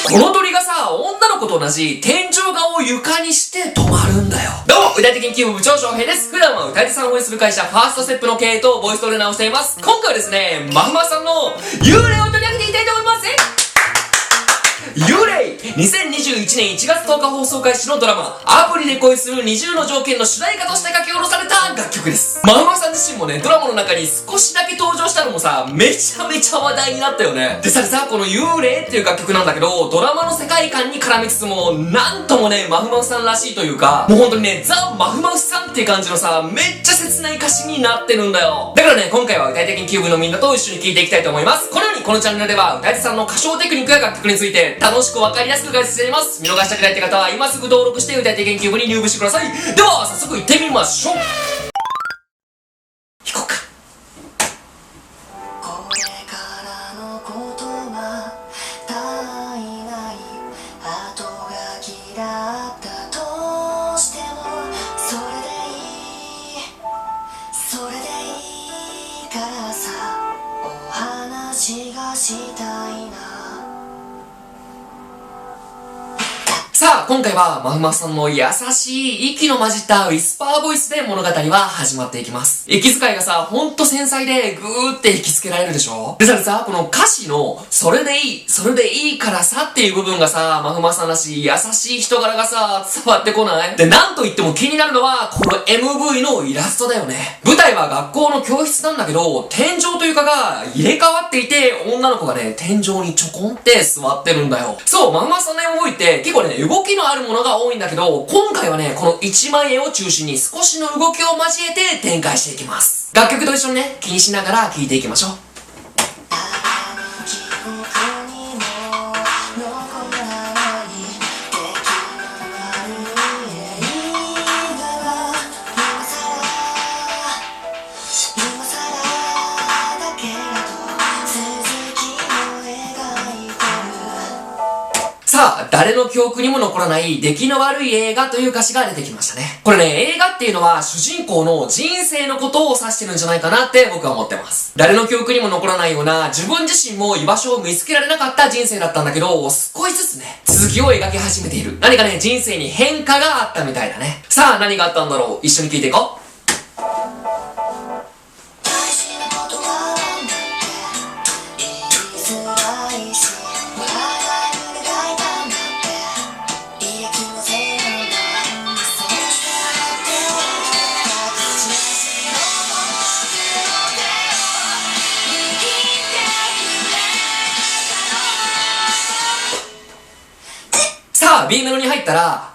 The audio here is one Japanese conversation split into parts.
この鳥がさ、女の子と同じ天井画を床にして止まるんだよ。どうも、歌い手研究部部長翔平です。普段は歌い手さんを応援する会社ファーストステップの経営とボイストレーナーをしています。今回はですね、まふまさんの幽霊を取り上げていきたいと思います。幽霊 !2021 年1月10日放送開始のドラマ、アプリで恋する20の条件の主題歌として書き下ろされた楽曲です。まふまさん自身もね、ドラマの中に少しだけ登場したのもさ、めちゃめちゃ話題になったよね。でさ、この幽霊っていう楽曲なんだけど、ドラマの世界観に絡みつつも、なんともね、まふまふさんらしいというか、もう本当にね、ザ・まふまふさんっていう感じのさ、めっちゃ切ない歌詞になってるんだよ。だからね、今回は歌い手研究部のみんなと一緒に聴いていきたいと思います。このようにこのチャンネルでは、歌い手さんの歌唱テクニックや楽曲について、楽しくわかりやすく解説しています。見逃したくないって方は、今すぐ登録して歌い手研究部に入部してください。では、早速行ってみましょう。行こうか。これからのことは絶えない後がきだったとしてもそれでいいからさお話がしたいな。さあ、今回は、まふまふさんの優しい息の混じったウィスパーボイスで物語は始まっていきます。息遣いがさ、ほんと繊細でぐーって引きつけられるでしょ。でさ、この歌詞の、それでいいからさっていう部分がさ、まふまふさんらしい優しい人柄がさ、伝わってこない？で、なんと言っても気になるのは、この MV のイラストだよね。舞台は学校の教室なんだけど、天井と床が入れ替わっていて、女の子がね、天井にちょこんって座ってるんだよ。そう、まふまふさんの MV って結構ね、動きのあるものが多いんだけど、今回はね、この一枚絵を中心に少しの動きを交えて展開していきます。楽曲と一緒にね、気にしながら聴いていきましょう。さあ、誰の記憶にも残らない出来の悪い映画という歌詞が出てきましたね。これね、映画っていうのは主人公の人生のことを指してるんじゃないかなって僕は思ってます。誰の記憶にも残らないような自分自身も居場所を見つけられなかった人生だったんだけど、少しずつね、続きを描き始めている。何かね、人生に変化があったみたいだね。さあ、何があったんだろう。一緒に聞いていこう。さあ、B メロに入ったら、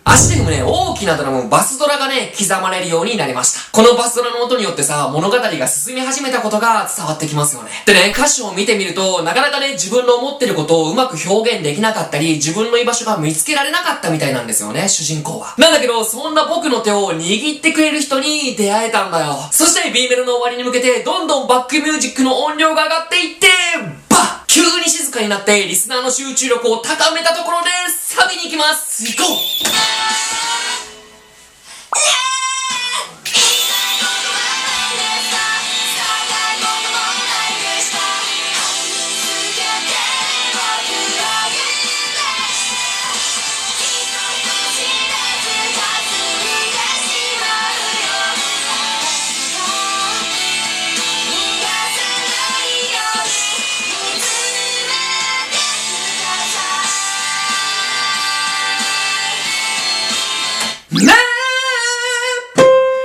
足でもね、大きなドラム、バスドラがね、刻まれるようになりました。このバスドラの音によってさ、物語が進み始めたことが伝わってきますよね。でね、歌詞を見てみると、なかなかね、自分の思ってることをうまく表現できなかったり、自分の居場所が見つけられなかったみたいなんですよね、主人公は。なんだけど、そんな僕の手を握ってくれる人に出会えたんだよ。そして B メロの終わりに向けて、どんどんバックミュージックの音量が上がっていって、急に静かになってリスナーの集中力を高めたところでサビに行きます。行こう。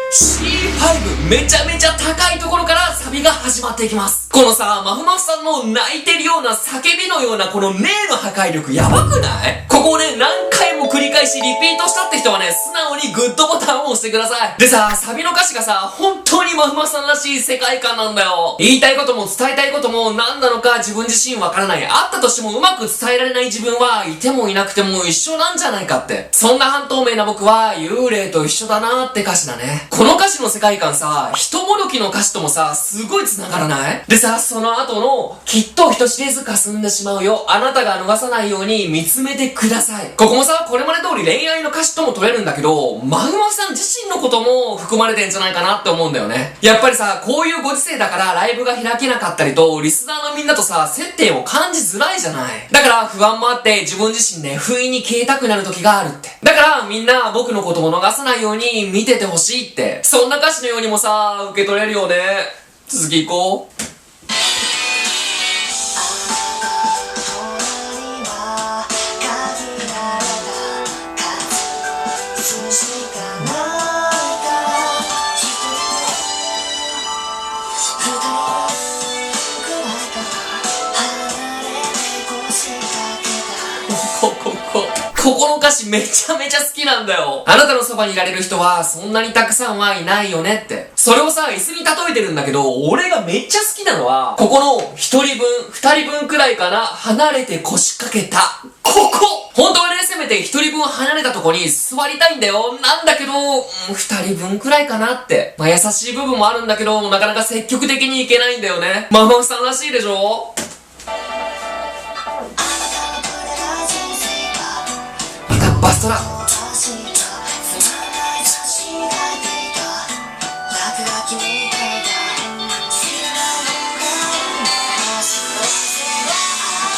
C5 めちゃめちゃ高いところからサビが始まっていきます。このさ、まふまふさんの泣いてるような叫びのようなこの霊の破壊力やばくない？ここをね、何回も繰り返しリピートしたって人はね、素直にグッドボタンを押してください。でさ、サビの歌詞がさ、本当にまふまふさんらしい世界観なんだよ。言いたいことも伝えたいことも何なのか自分自身わからない。あったとしてもうまく伝えられない自分はいてもいなくても一緒なんじゃないかって。そんな半透明な僕は幽霊と一緒だなーって歌詞だね。この歌詞の世界観さ、人もどきの歌詞ともさ、すごい繋がらない？でさ、さ、その後の、きっと人知れず霞んでしまうよ。あなたが逃さないように見つめてください。ここもさ、これまで通り恋愛の歌詞とも取れるんだけど、まふまふさん自身のことも含まれてんじゃないかなって思うんだよね。やっぱりさ、こういうご時世だからライブが開けなかったりと、リスナーのみんなとさ、接点を感じづらいじゃない。だから不安もあって自分自身ね、不意に消えたくなる時があるって。だからみんな僕のことを逃さないように見ててほしいって。そんな歌詞のようにもさ、受け取れるよね。続き行こう。ここの歌詞めちゃめちゃ好きなんだよ。あなたのそばにいられる人はそんなにたくさんはいないよねって。それをさ、椅子に例えてるんだけど、俺がめっちゃ好きなのは、ここの一人分、二人分くらいかな、離れて腰掛けた。ここ本当はね、せめて一人分離れたとこに座りたいんだよ。なんだけど、二人分くらいかなって。まあ優しい部分もあるんだけど、なかなか積極的にいけないんだよね。ママさんらしいでしょ。バストラ。こ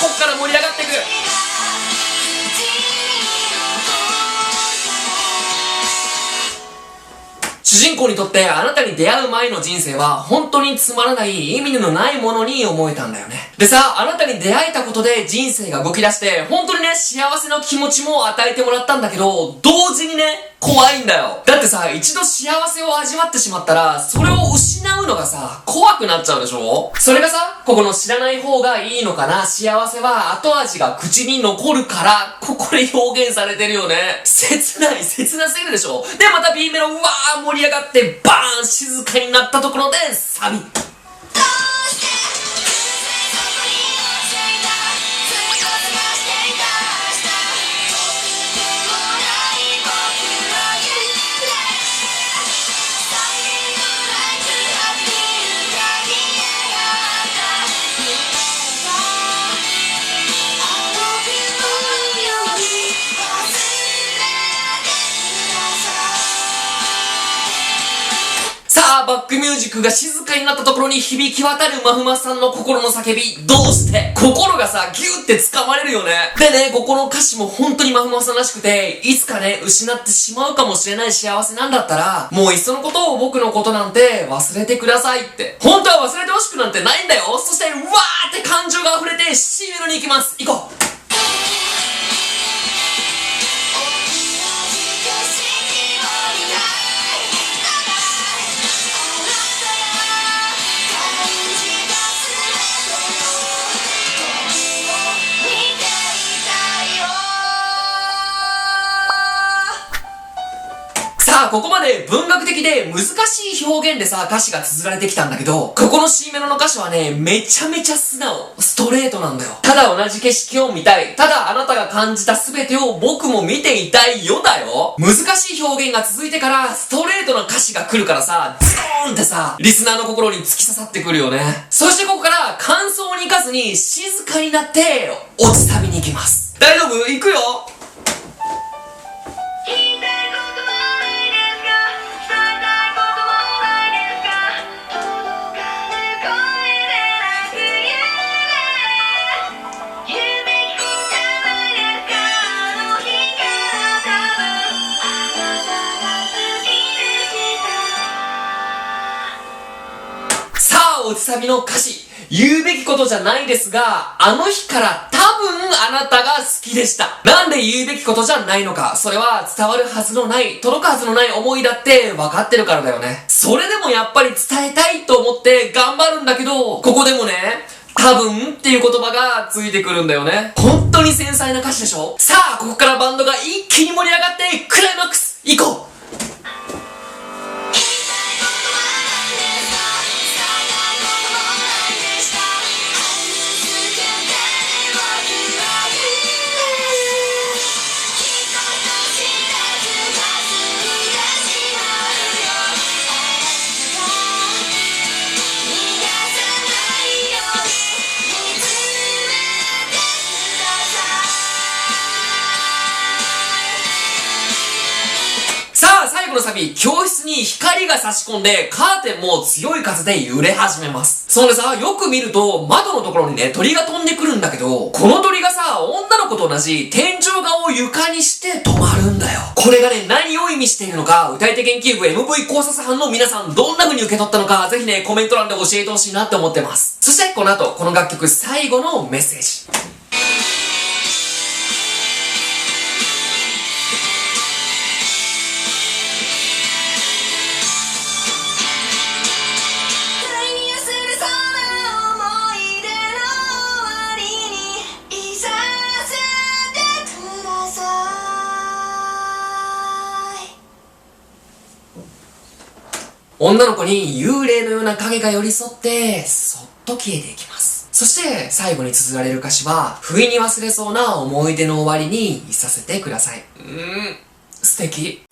っから盛り上がっていく。主人公にとってあなたに出会う前の人生は本当につまらない意味のないものに思えたんだよね。でさ、あなたに出会えたことで人生が動き出して本当にね、幸せの気持ちも与えてもらったんだけど、同時にね、怖いんだよ。だってさ、一度幸せを味わってしまったら、それを失うのがさ、怖くなっちゃうでしょ。それがさ、ここの知らない方がいいのかな、幸せは後味が口に残るから、ここで表現されてるよね。切ない、切なすぎるでしょ。で、また B メロ、うわー盛り上がって、バーン静かになったところで、サビ。さあ、バックミュージックが静かになったところに響き渡るまふまさんの心の叫び。どうして心がさ、ギューって掴まれるよね。でね、ここの歌詞も本当にまふまさんらしくて、いつかね、失ってしまうかもしれない幸せなんだったら、もういっそのことを僕のことなんて忘れてくださいって。本当は忘れてほしくなんてないんだよ。そして、うわーって感情が溢れて C メロに行きます。行こう。さあ、ここまで文学的で難しい表現でさ、歌詞が綴られてきたんだけど、ここの C メロの歌詞はね、めちゃめちゃ素直、ストレートなんだよ。ただ同じ景色を見たい。ただあなたが感じた全てを僕も見ていたいよだよ。難しい表現が続いてからストレートな歌詞が来るからさ、ズーンってさ、リスナーの心に突き刺さってくるよね。そしてここから感想に行かずに静かになって落ちサビに行きます。大丈夫？行くよ。落ちサビの歌詞、言うべきことじゃないですが、あの日から多分あなたが好きでした。なんで言うべきことじゃないのか。それは伝わるはずのない、届くはずのない思いだって分かってるからだよね。それでもやっぱり伝えたいと思って頑張るんだけど、ここでもね、多分っていう言葉がついてくるんだよね。本当に繊細な歌詞でしょ。さあ、ここからバンドが一気に盛り上がってクライマックス行こう。サビ、教室に光が差し込んで、カーテンも強い風で揺れ始めます。そんでさ、よく見ると、窓のところにね、鳥が飛んでくるんだけど、この鳥がさ、女の子と同じ天井画を床にして止まるんだよ。これがね、何を意味しているのか、歌い手研究部 MV 考察班の皆さん、どんな風に受け取ったのか、ぜひね、コメント欄で教えてほしいなって思ってます。そして、この後、この楽曲最後のメッセージ。女の子に幽霊のような影が寄り添って、そっと消えていきます。そして、最後に綴られる歌詞は、不意に忘れそうな思い出の終わりにいさせてください。素敵。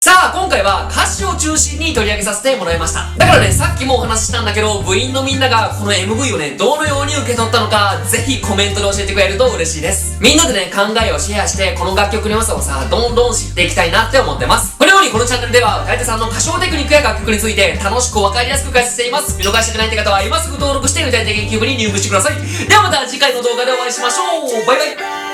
さあ、今回は歌詞を中心に取り上げさせてもらいました。だからね、さっきもお話ししたんだけど、部員のみんながこの MV をね、どのように受け取ったのか、ぜひコメントで教えてくれると嬉しいです。みんなでね、考えをシェアして、この楽曲の良さをさ、どんどん知っていきたいなって思ってます。このようにこのチャンネルでは、歌い手さんの歌唱テクニックや楽曲について、楽しくわかりやすく解説しています。見逃したくないって方は、今すぐ登録して歌い手研究部に入部してください。ではまた次回の動画でお会いしましょう。バイバイ。